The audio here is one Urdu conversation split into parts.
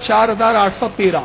4813।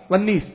19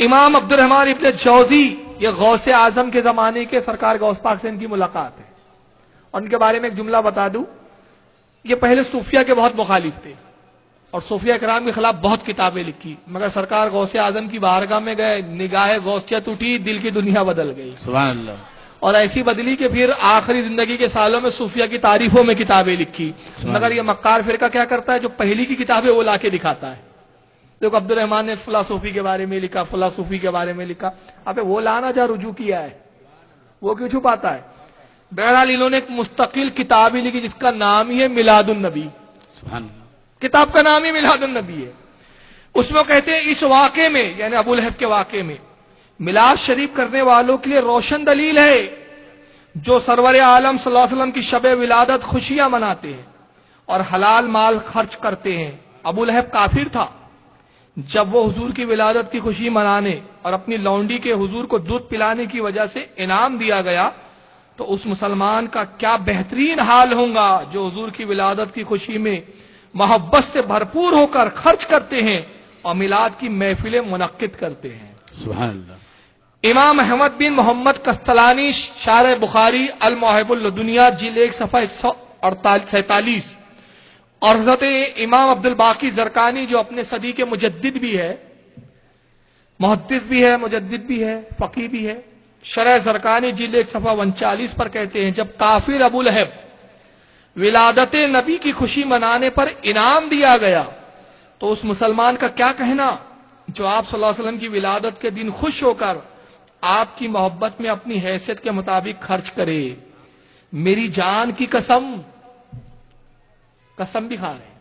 امام عبد الرحمن ابن جوزی یہ غوث اعظم کے زمانے کے سرکار غوث پاک سے ان کی ملاقات ہے، اور ان کے بارے میں ایک جملہ بتا دوں، یہ پہلے صوفیہ کے بہت مخالف تھے اور صوفیہ کرام کے خلاف بہت کتابیں لکھی، مگر سرکار غوث اعظم کی بارگاہ میں گئے، نگاہ غوثیت اٹھی، دل کی دنیا بدل گئی، سبحان اللہ، اور ایسی بدلی کہ پھر آخری زندگی کے سالوں میں صوفیہ کی تعریفوں میں کتابیں لکھی۔ مگر یہ مکار فرقہ کیا کرتا ہے، جو پہلی کی کتابیں وہ لا کے دکھاتا ہے، دیکھو عبد الرحمن نے فلاں صوفی کے بارے میں لکھا، فلاں صوفی کے بارے میں لکھا، ابے وہ لانا جا رجوع کیا ہے، وہ کیوں چھپاتا ہے؟ بہرحال انہوں نے ایک مستقل کتاب ہی لکھی جس کا نام ہی ہے میلاد النبی، سبحان اللہ، کتاب کا نام ہی میلاد النبی ہے۔ اس میں کہتے ہیں اس واقعے میں، یعنی ابو لہب کے واقعے میں، میلاد شریف کرنے والوں کے لیے روشن دلیل ہے، جو سرور عالم صلی اللہ علیہ وسلم کی شب ولادت خوشیاں مناتے ہیں اور حلال مال خرچ کرتے ہیں۔ ابو لہب کافر تھا، جب وہ حضور کی ولادت کی خوشی منانے اور اپنی لونڈی کے حضور کو دودھ پلانے کی وجہ سے انعام دیا گیا، تو اس مسلمان کا کیا بہترین حال ہوگا جو حضور کی ولادت کی خوشی میں محبت سے بھرپور ہو کر خرچ کرتے ہیں اور میلاد کی محفلیں منعقد کرتے ہیں۔ سبحان اللہ، امام احمد بن محمد قسطلانی شارح بخاری الموہب الدنیا جلد 1 صفحہ 147، اور حضرت امام عبد الباقی زرکانی جو اپنے صدی کے مجدد بھی ہے، محدث بھی ہے، مجدد بھی ہے، فقیہ بھی ہے، شرح زرکانی جلد 1 صفحہ 39 پر کہتے ہیں، جب کافر ابو لہب ولادت نبی کی خوشی منانے پر انعام دیا گیا تو اس مسلمان کا کیا کہنا جو آپ صلی اللہ علیہ وسلم کی ولادت کے دن خوش ہو کر آپ کی محبت میں اپنی حیثیت کے مطابق خرچ کرے۔ میری جان کی قسم، قسم بھی کھا رہے ہیں،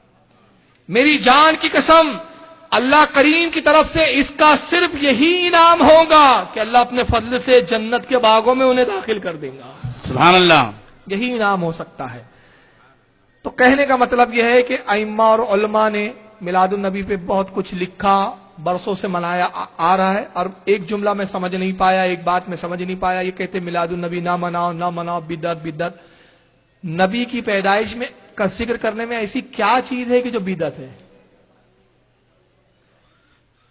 میری جان کی قسم، اللہ کریم کی طرف سے اس کا صرف یہی انعام ہوگا کہ اللہ اپنے فضل سے جنت کے باغوں میں انہیں داخل کر دے گا، سبحان اللہ، یہی انعام ہو سکتا ہے۔ تو کہنے کا مطلب یہ ہے کہ ائمہ اور علماء نے میلاد النبی پہ بہت کچھ لکھا، برسوں سے منایا آ رہا ہے، اور ایک جملہ میں سمجھ نہیں پایا، ایک بات میں سمجھ نہیں پایا، یہ کہتے میلاد النبی نہ مناؤ نہ مناؤ، بدعت بدعت۔ نبی کی پیدائش میں کا ذکر کرنے میں ایسی کیا چیز ہے کہ جو بدعت ہے؟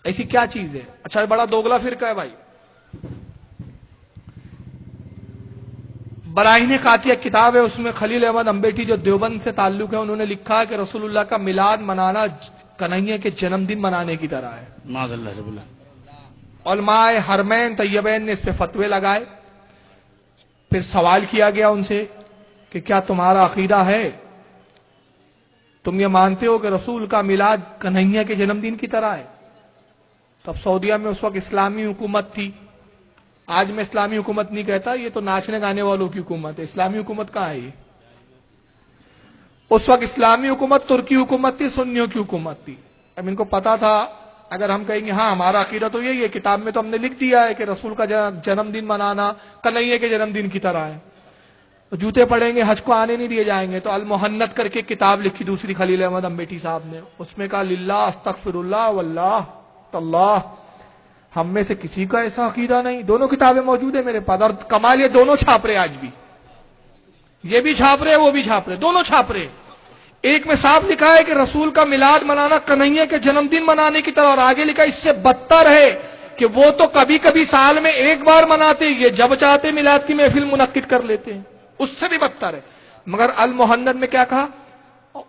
ایسی کیا چیز ہے؟ اچھا بڑا دوگلا فرقہ ہے بھائی۔ براہین قاطعہ کتاب ہے، اس میں خلیل احمد امبیٹی جو دیوبند سے تعلق ہے، انہوں نے لکھا ہے کہ رسول اللہ کا میلاد منانا کنہیا کے جنم دن منانے کی طرح ہے۔ معاذ اللہ رب اللہ، علماء حرمین طیبین نے اس پہ فتوے لگائے، پھر سوال کیا گیا ان سے کہ کیا تمہارا عقیدہ ہے، تم یہ مانتے ہو کہ رسول کا میلاد کنہیا کے جنم دن کی طرح ہے؟ تب سعودیہ میں اس وقت اسلامی حکومت تھی، آج میں اسلامی حکومت نہیں کہتا، یہ تو ناچنے گانے والوں کی حکومت ہے، اسلامی حکومت کہاں ہے یہ؟ اس وقت اسلامی حکومت ترکی حکومت تھی، سنیوں کی حکومت تھی۔ اب ان کو پتا تھا اگر ہم کہیں گے ہاں ہمارا عقیدہ تو یہی ہے، کتاب میں تو ہم نے لکھ دیا ہے کہ رسول کا جنم دن منانا کنہیا کے جنم دن کی طرح ہے، تو جوتے پڑیں گے، حج کو آنے نہیں دیے جائیں گے۔ تو المحنت کر کے کتاب لکھی دوسری خلیل احمد امبیٹی صاحب نے، اس میں کہا للہ استغفر اللہ واللہ تاللہ، ہم میں سے کسی کا ایسا عقیدہ نہیں۔ دونوں کتابیں موجود ہیں میرے پاس، اور کمال یہ دونوں چھاپ رہے آج بھی، یہ بھی چھاپ رہے وہ بھی چھاپ رہے، دونوں چھاپ رہے۔ ایک میں صاف لکھا ہے کہ رسول کا میلاد منانا کنہیا کے جنم دن منانے کی طرح، اور آگے لکھا اس سے بدتر ہے کہ وہ تو کبھی کبھی سال میں ایک بار مناتے، یہ جب چاہتے میلاد کی محفل منعقد کر لیتے ہیں، اس سے بھی بدتر ہے۔ مگر المحنت میں کیا کہا؟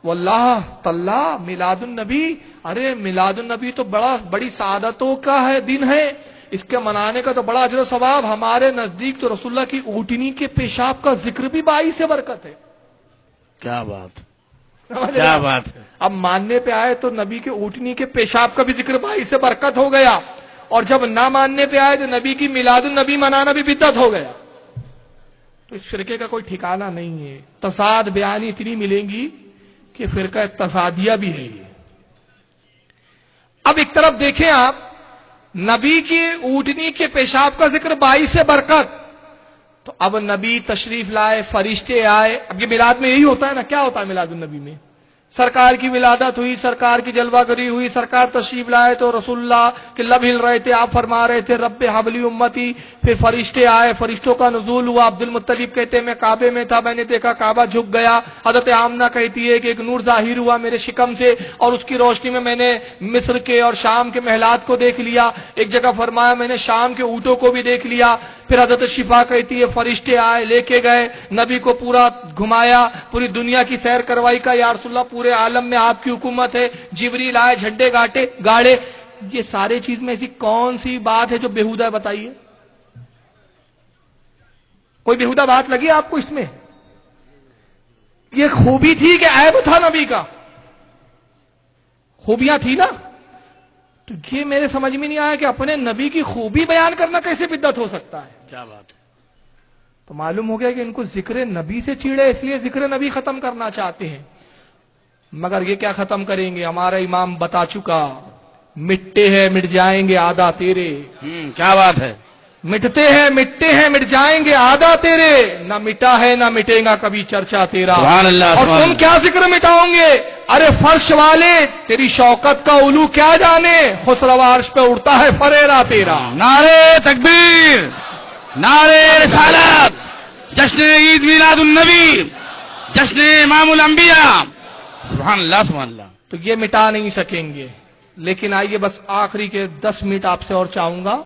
واللہ تاللہ میلاد النبی، ارے میلاد النبی تو بڑی سعادتوں کا ہے دن ہے، اس کے منانے کا تو بڑا اجر و ثواب، ہمارے نزدیک تو رسول اللہ کی اونٹنی کے پیشاب کا ذکر بھی باعث برکت ہے۔ کیا بات، کیا بات ہے، اب ماننے پہ آئے تو نبی کے اونٹنی کے پیشاب کا بھی ذکر باعث برکت ہو گیا، اور جب نہ ماننے پہ آئے تو نبی کی میلاد النبی منانا بھی بدعت ہو گیا۔ تو اس فرقے کا کوئی ٹھکانہ نہیں ہے، تضاد بیانی اتنی ملیں گی کہ فرقہ تضادیہ بھی ہے یہ۔ اب ایک طرف دیکھیں آپ، نبی کی اونٹنی کے پیشاب کا ذکر باعث برکت، تو اب نبی تشریف لائے، فرشتے آئے، اب یہ میلاد میں یہی ہوتا ہے نا، کیا ہوتا ہے میلاد النبی میں؟ سرکار کی ولادت ہوئی، سرکار کی جلوہ گری ہوئی، سرکار تشریف لائے تو رسول اللہ کے لب ہل رہے تھے، آپ فرما رہے تھے رب حبلی امتی. پھر فرشتے آئے، فرشتوں کا نزول ہوا. عبد المطلب کہتے ہیں میں کعبے میں تھا، میں نے دیکھا کعبہ جھک گیا. حضرت آمنہ کہتی ہے کہ ایک نور ظاہر ہوا میرے شکم سے اور اس کی روشنی میں نے مصر کے اور شام کے محلات کو دیکھ لیا. ایک جگہ فرمایا میں نے شام کے اونٹوں کو بھی دیکھ لیا. پھر حضرت شفا کہتی ہے فرشتے آئے، لے کے گئے، نبی کو پورا گھمایا، پوری دنیا کی سیر کروائی. کا یا رسول اللہ پورے عالم میں آپ کی حکومت ہے. جبریل آئے، جھنڈے گاڑے. یہ سارے چیز میں ایسی کون سی بات ہے جو بیہودہ ہے؟ بتائیے، کوئی بیہودہ بات لگی آپ کو اس میں؟ یہ خوبی تھی کہ عیب تھا نبی کا؟ خوبیاں تھی نا. تو یہ میرے سمجھ میں نہیں آیا کہ اپنے نبی کی خوبی بیان کرنا کیسے بدعت ہو سکتا ہے. کیا بات ہے. تو معلوم ہو گیا کہ ان کو ذکر نبی سے چیڑے، اس لیے ذکر نبی ختم کرنا چاہتے ہیں. مگر یہ کیا ختم کریں گے؟ ہمارا امام بتا چکا، مٹتے ہیں مٹ جائیں گے آدھا تیرے. کیا بات ہے. مٹتے ہیں مٹ جائیں گے آدھا تیرے، نہ مٹا ہے نہ مٹے گا کبھی چرچا تیرا. سبحان اللہ. اور تم کیا ذکر مٹاؤ گے؟ ارے فرش والے تیری شوکت کا علو کیا جانے، خسرو عرش پہ اڑتا ہے فریرا تیرا. نعرے تکبیر، نعرے رسالت، جشن عید میلاد النبی، جشن امام الانبیاء. سبحان اللہ سبحان اللہ. تو یہ مٹا نہیں سکیں گے. لیکن آئیے بس آخری کے 10 منٹ آپ سے اور چاہوں گا.